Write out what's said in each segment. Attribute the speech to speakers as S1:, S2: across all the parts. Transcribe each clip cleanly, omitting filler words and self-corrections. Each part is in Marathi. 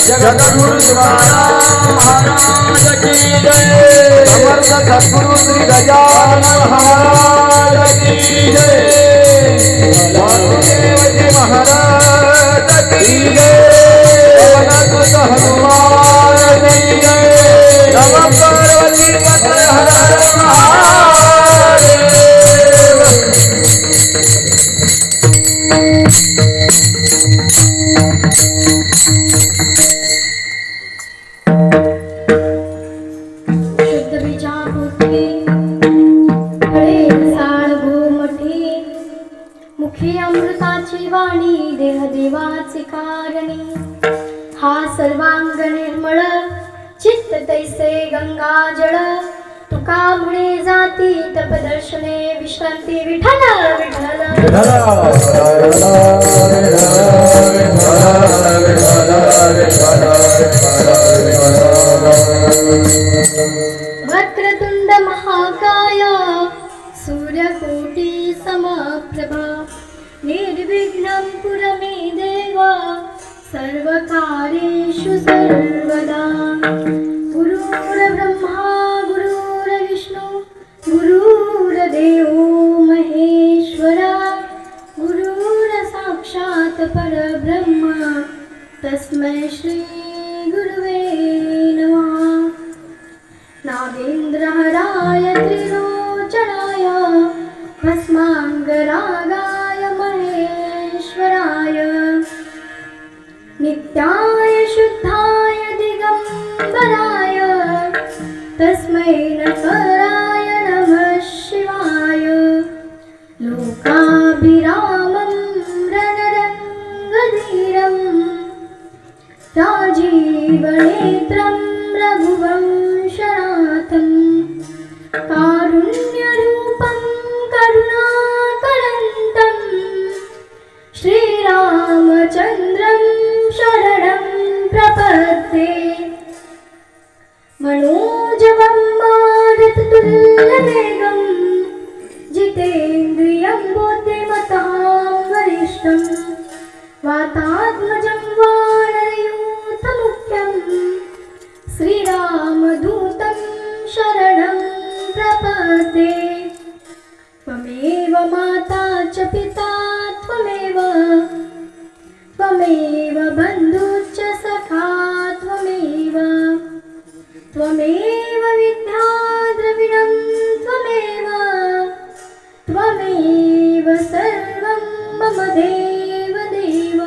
S1: जगद्गुरु महाराज की जय। समर्थ सद्गुरु श्री गजानन महाराज की जय। वासुदेव जी महाराज की जय। पवनसुत हनुमान की जय। नमः पार्वती पते हर हर महादेव।
S2: हा सर्वांग निर्मळ चित्त तैसे गंगा जळ तुका म्हणे जाती तपदर्शने विश्रांती विठ्ठल विठ्ठल वक्रतुंड महाकाय सूर्यकोटि समप्रभा निर्विघ्नं कुरु मे देव सर्वकार्येषु सर्वदा। गुरुर्ब्रह्मा गुरुर्विष्णु गुरुर्देवो महेश्वरा गुरुर्साक्षात् परब्रह्म तस्मै श्री गुरुवे नमः। नागेन्द्रहराय त्रिलोचनाय भस्माङ्गरागाय महेश्वराय नित्याय शुद्धाय दिगंबराय तस्मै नमः शिवाय। लोकाभिरामं रणरङ्गधीरं राजीवनेत्रं रघुवंशनाथं कारुण्यरूपं करुणाकरन्तं श्रीरामचन्द्रं शरणं प्रपद्ये। मनोजवं मारुततुल्यवेगं जितेन्द्रियं बुद्धिमतां वरिष्ठं वातात्मजं वानरयूथमुख्यं श्रीरामदूतं शरणं प्रपद्ये। त्वमेव माता च पिता त्वमेव बन्धुश्च सखा त्वमेव विद्या द्रविणं त्वमेव सर्वं मम देव देव।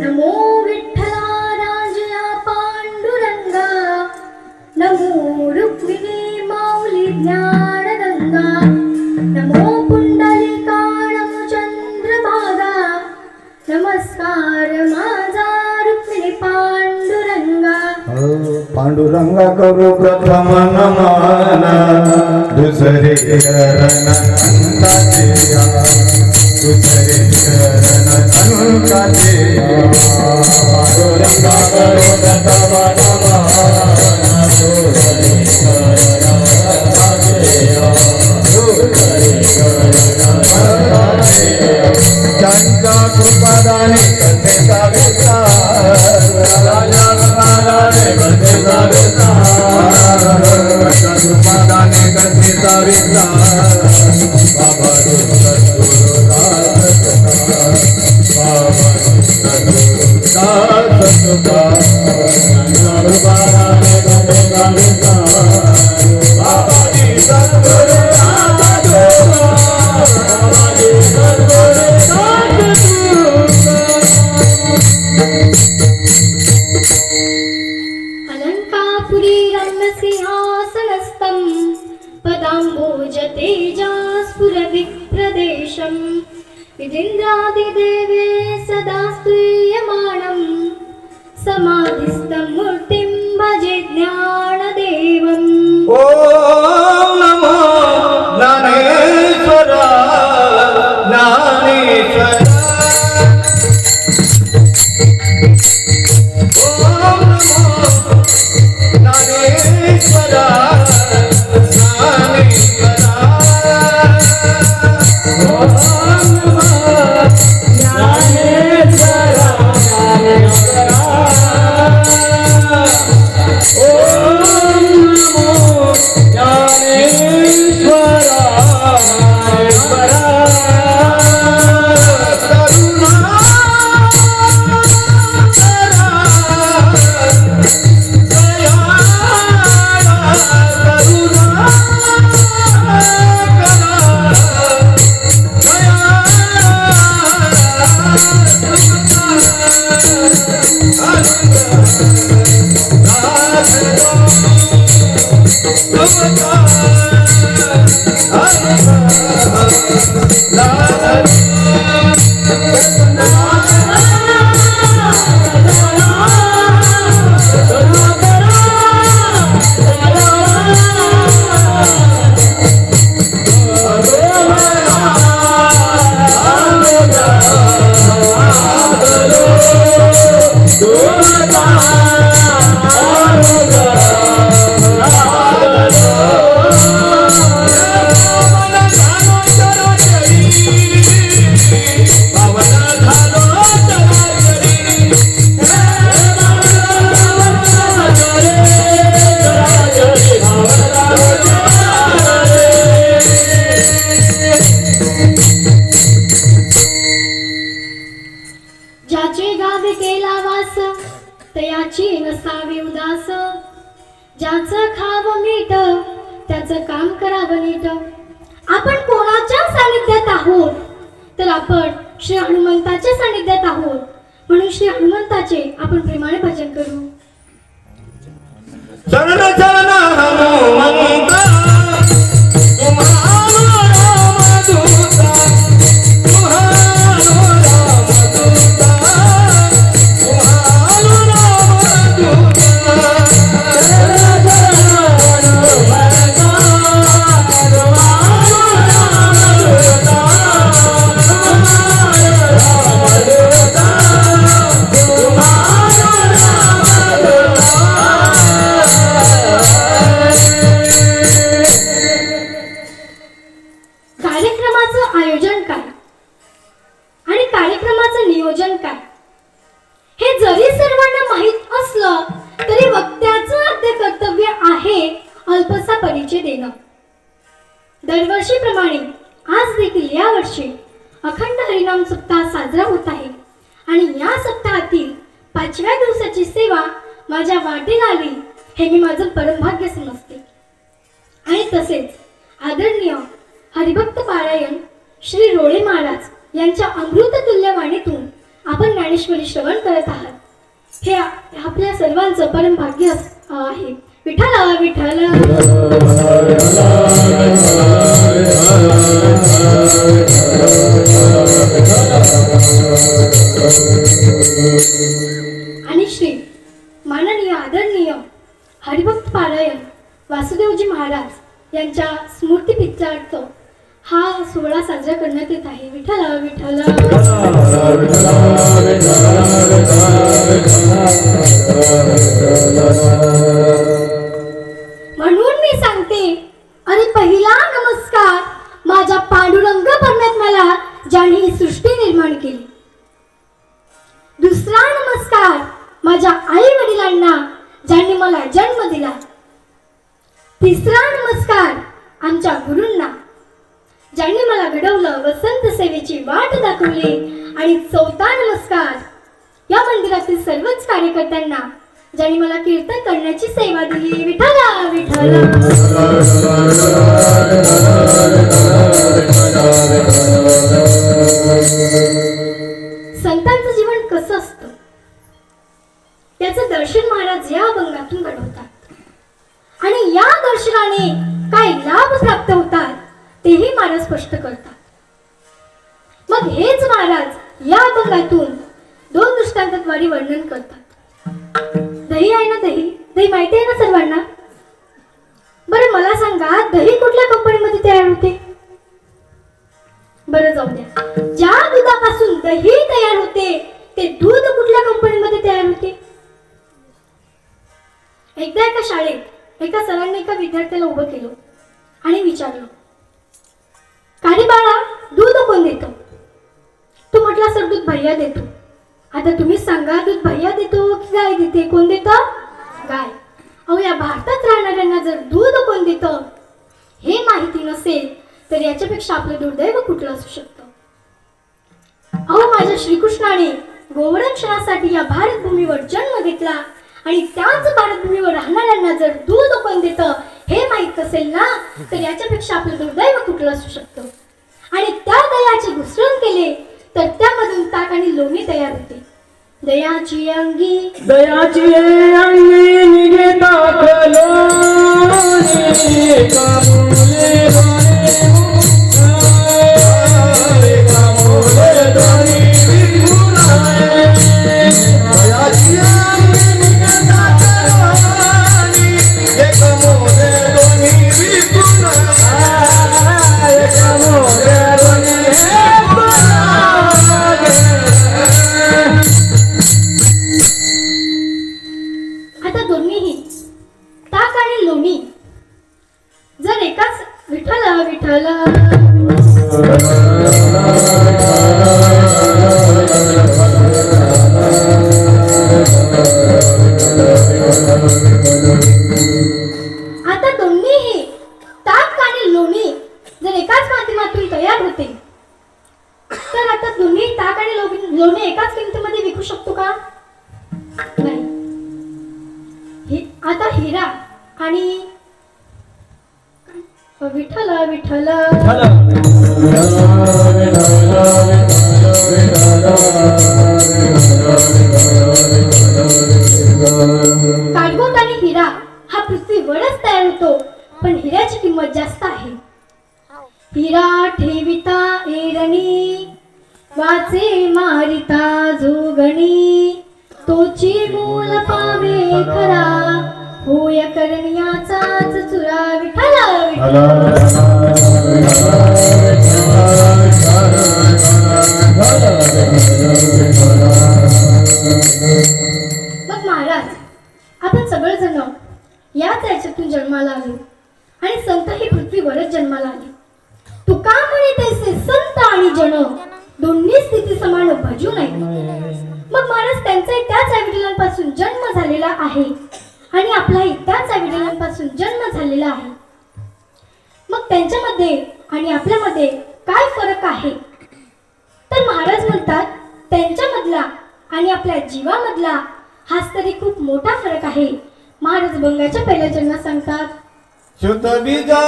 S2: नमो विठ्ठला राजया पाण्डुरङ्गा नमो रुक्मिणी माऊली ज्ञानगंगा नमो पुंडलिका नमो चंद्रभागा नमस्कार माझा रुक्मिणी पांडुरंगा।
S1: पांडुरंगा करू प्रथम नमन दुसरे चरण अंकाचे दुसरे चरण अंकाचे पांडुरंगा करू प्रथम नमन दुसरे चरण अंकाचे ज्यांच्या कृपादाने कथेचा विस्तार राजा कृपादाने कथेचा विस्तार कृपादाने कथेचा विस्तार बाबा
S2: सिंहासनस्थं पदाम्बोजतेजा स्फुरविप्रदेशम् विदिन्द्रादिदेवे सदा स्तूयमानं समाधिस्थं मूर्तिं भजे ज्ञानदेवम्
S1: ओम नमो ज्ञानेश्वरा ज्ञानेश्वरा ओम नमो ज्ञानेश्वरा ज्ञानेश्वरा ओम नमो ज्ञानेश्वरा ज्ञानेश्वरा ओम नमो ज्ञानेश्वरा ज्ञानेश्वरा
S2: ज्याचे गावे केला वास तयाची नसावी उदास ज्याचं खावं मीठ त्याचं काम करावं नीट आपण कोणाच्या सानिध्यात आहोत तर आपण श्री हनुमंताच्या सानिध्यात आहोत म्हणून श्री हनुमंताचे आपण प्रेमाने भजन करू
S1: शरण शरण हनुमंता तुम्हारा रामदूता तुम्हारा रामदूता तुम्हारा रामदूता शरण शरण हनुमंता तुम्हारा रामदूता तुम्हारा रामदूता तुम्हारा
S2: कार्यक्रमाचं आयोजन काय आणि कार्यक्रमाचं नियोजन काय हे जरी सर्वांना माहीत असलं तरी वक्त्याचं आद्य कर्तव्य आहे अल्पसा परिचय देणं दरवर्षीप्रमाणे आज देखील या वर्षी अखंड हरिनाम सप्ताह साजरा होत आहे आणि या सप्ताहातील 5व्या दिवसाची सेवा माझ्या वाटेला आली हे मी माझं परमभाग्य समजते आणि तसेच आदरणीय हरिभक्त पारायण श्री रोळे महाराज यांच्या अमृततुल्य वाणीतून आपण ज्ञानेश्वरी श्रवण करत आहात हे आपल्या सर्वांचं परम भाग्य आहे विठ्ठल विठ्ठल आणि श्री माननीय आदरणीय हरिभक्त पारायण वासुदेवजी महाराज यांच्या स्मृतिप्रीत्यर्थ हा सोहळा साजरा करण्यात येत आहे विठ्ठल विठ्ठल म्हणून मी सांगते अरे पहिला नमस्कार माझ्या पांडुरंग परमात्म्याला ज्याने ही सृष्टी निर्माण केली दुसरा नमस्कार माझ्या आई वडिलांना ज्यांनी मला जन्म दिला तिसरा नमस्कार आमच्या गुरूंना ज्यांनी मला घडवलं व संत सेवेची वाट दाखवली आणि चौथा नमस्कार या मंदिरातील सर्वच कार्यकर्त्यांना ज्यांनी मला कीर्तन करण्याची सेवा दिली विठ्ठल विठ्ठल संतांचं जीवन कसं असतं त्याचं दर्शन महाराज या अभंगातून घडवतात या दर्शनाने काय लाभ प्राप्त होतात तेही महाराज स्पष्ट करतात. मग हेच महाराज या अभंगातून 2 दृष्टांतद्वारे वर्णन करतात. दही आहे ना, दही दही माहिती आहे ना सर्वांना. बरं मला सांगा, दही कुठल्या कंपनीमध्ये तयार होते? बरं जाऊ द्या, ज्या दुधापासून दही तयार होते ते दूध कुठल्या कंपनीमध्ये तयार होते? एकदा एका शाळेत एका सरांनी एका विद्यार्थ्याला उभं केलं आणि विचारलं, "का रे बाळा, दूध कोण देतं?" तो म्हटला, "सर, दूध भैया देतो." "आता तुम्हीच सांगा, दूध भैया देतो की गाय देते? कोण देतं?" "गाय." "अहो, या भारतात राहणाऱ्यांना जर दूध कोण देतं हे माहिती नसेल तर याच्यापेक्षा आपलं दुर्दैव कुठलं असू शकतं?" अहो, माझ्या श्रीकृष्णाने गोवंशनासाठी या भारतभूमीवर जन्म घेतला आणि त्याच भारतभूमीवर राहणाऱ्यांना जर दूध कोण देतं हे माहित असेल ना, तर याच्यापेक्षा आपलं दुर्दैव कुठलं असू शकतं. आणि त्या दह्याचे घुसळण केले तर त्यामधून ताक आणि लोणी तयार होते. दयाची अंगी
S1: निघे ताकलो
S2: आता दोन्हीही ताक आणि लोणी जर एकाच विठ्ठल विठ्ठल आता दोन्हीही ताक आणि लोणी जर एकाच माध्यमातून तयार होते तर आता दोन्ही ताक आणि लोणी एकाच किमतीमध्ये विकू शकतो का? नाही. आता हिरा आणि विठ्ठल विठ्ठल काळगोट आणि हिरा हा पृथ्वीवरच तयार होतो, पण हिऱ्याची किंमत जास्त आहे. हिरा ठेविता एरणी वाचे मारिता जोगणी, तोची मूल पावे खरा होय करण्याचाच चुरा. विठ्ठल मग महाराज, आपण सगळेजण याच याच्यातून जन्माला आलो आणि संत ही पृथ्वीवरच जन्माला आले. तुका म्हणे तैसे संत आणि जन दोन्ही स्थिती समान भजू नये. मग महाराज, त्यांचाही त्याच आईवडिलांपासून जन्म झालेला आहे आणि आपलाही त्याच आईवडिलांपासून जन्म झालेला आहे. मग त्यांच्यामध्ये आणि आपल्यामध्ये काय फरक आहे? तर महाराज म्हणतात, त्यांच्यामधला आणि आपल्या जीवामधला हाच तरी खूप मोठा फरक आहे. महाराज अभंगाच्या पहिल्या चरणात सांगतात,
S1: शुद्ध बीजा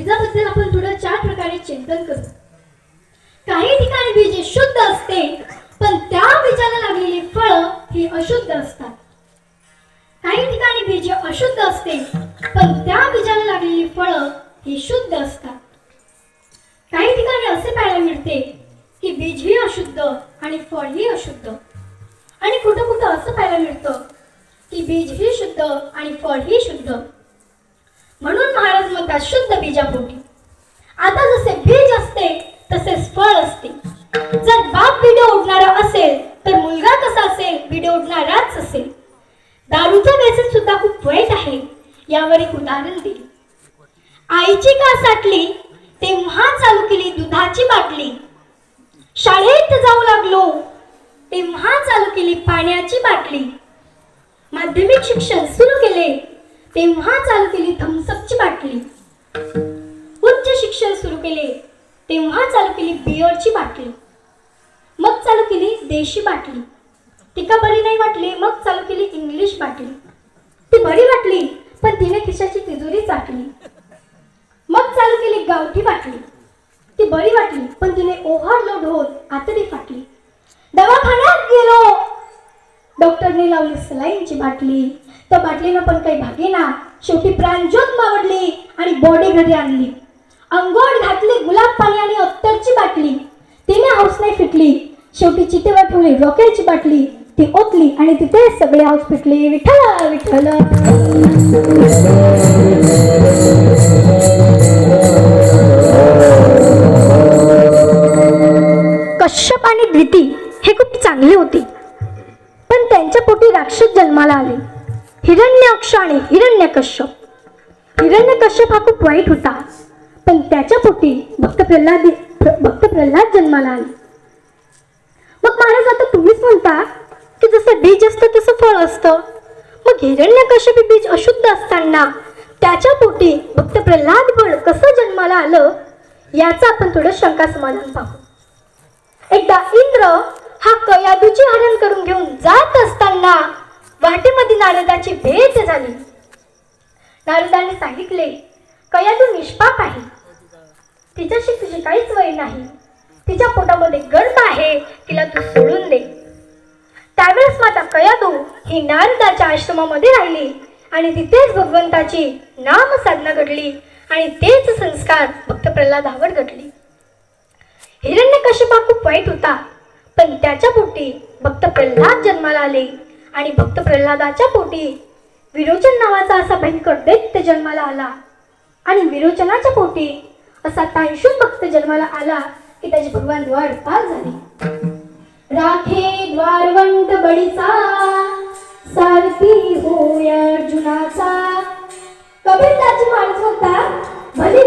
S2: बीजाबद्दल आपण थोडं 4 प्रकारे चिंतन करू. काही ठिकाणी बीज हे शुद्ध असते, पण त्या बीजाला लागलेली फळं ही अशुद्ध असतात. काही ठिकाणी बीज हे अशुद्ध असते, पण त्या बीजाला लागलेली फळं ही शुद्ध असतात. काही ठिकाणी असे पाहायला मिळते की बीज ही अशुद्ध आणि फळ ही अशुद्ध, आणि कुठं कुठं असं पाहायला मिळतं की बीज ही शुद्ध आणि फळ ही शुद्ध. म्हणून महाराज म्हणतात शुद्ध बीजापोटी. आता जसे बीज असते तसेच फळ असते. जर बाप बिडे ओढणारा असेल तर मुलगा कसा असेल, बिडे ओढणाराच असेल. दारूचं व्यसन सुद्धा खूप वाईट आहे. यावर एक उदाहरण देईल. आईची का साठली तेव्हा चालू केली दुधाची बाटली. शाळेत जाऊ लागलो तेव्हा चालू केली पाण्याची बाटली. माध्यमिक शिक्षण सुरू केले तेव्हा चालू केली थम्सअपची बाटली. उच्च शिक्षण सुरू केले तेव्हा चालू केली बिअरची बाटली. मग चालू केली देशी बाटली. ती का बरी नाही वाटली, मग चालू केली इंग्लिश बाटली. ती बरी वाटली पण तिने खिशाची तिजोरी चाटली. मग चालू केली गावठी बाटली. ती बरी वाटली पण तिने ओव्हरलोड होत आतडी फाटली. दवाखान्यात गेलो, डॉक्टरने लावली सलाईनची बाटली. त्या बाटलीनं पण काही भागेना. शेवटी प्राणज्योत मावडली आणि बॉडी घरी आणली. अंघोळ घातली गुलाब पाणी आणि अत्तरची बाटली. तिने हाऊस नाही फिटली. शेवटी चितेवर ठेवली रॉकेलची बाटली. ती ओतली आणि तिथे सगळे हाऊस फिटले. विठ्ठल विठ्ठल. कश्यप आणि द्विती हे खूप चांगले होते, पण त्यांच्या पोटी राक्षस जन्माला आले. हिरण्यक्ष आणि हिरण्यकश्यप. हिरण्यकश्यप हा खूप वाईट होता, पण त्याच्या पोटी भक्त प्रल्हाद जन्माला आले. मग महाराज आता तुम्हीच म्हणता की जसं बीज असतं तसं फळ असतं. मग हिरण्यकश्यप हे बीज अशुद्ध असताना त्याच्या पोटी भक्त प्रल्हाद फळ कसं जन्माला आलं, याचं आपण थोडं शंका समाधान पाहू. एकदा इंद्र हा कयादूची हरण करून घेऊन जात असताना वाटेमध्ये नारदाची भेट झाली. नारदाने सांगितले, कयादू निष्पाप आहे, तिच्याशी तुझी काहीच वैर नाही. तिच्या पोटामध्ये गर्भ आहे, तिला तू सोडून दे. त्यावेळेस माता कयादू ही नारदाच्या आश्रमामध्ये राहिली आणि तिथेच भगवंताची नाम साधना घडली आणि तेच संस्कार भक्त प्रल्हादावर घडले. हिरण्यकश्यप हा खूप वाईट होता, पण त्याच्या पोटी भक्त प्रल्हाद जन्माला आले आणि भक्त प्रल्हादाच्या पोटी विरोचन नावाचा असा भयंकर दैत्य जन्माला आला. आणि विरोचनाच्या पोटी असा तांशून भक्त जन्माला आला की त्याचे भगवान द्वारपाल झाले. राखे द्वारवंत बळीचा, सारथी होय अर्जुनाचा. कबीरदासजी महाराज म्हणतात, भली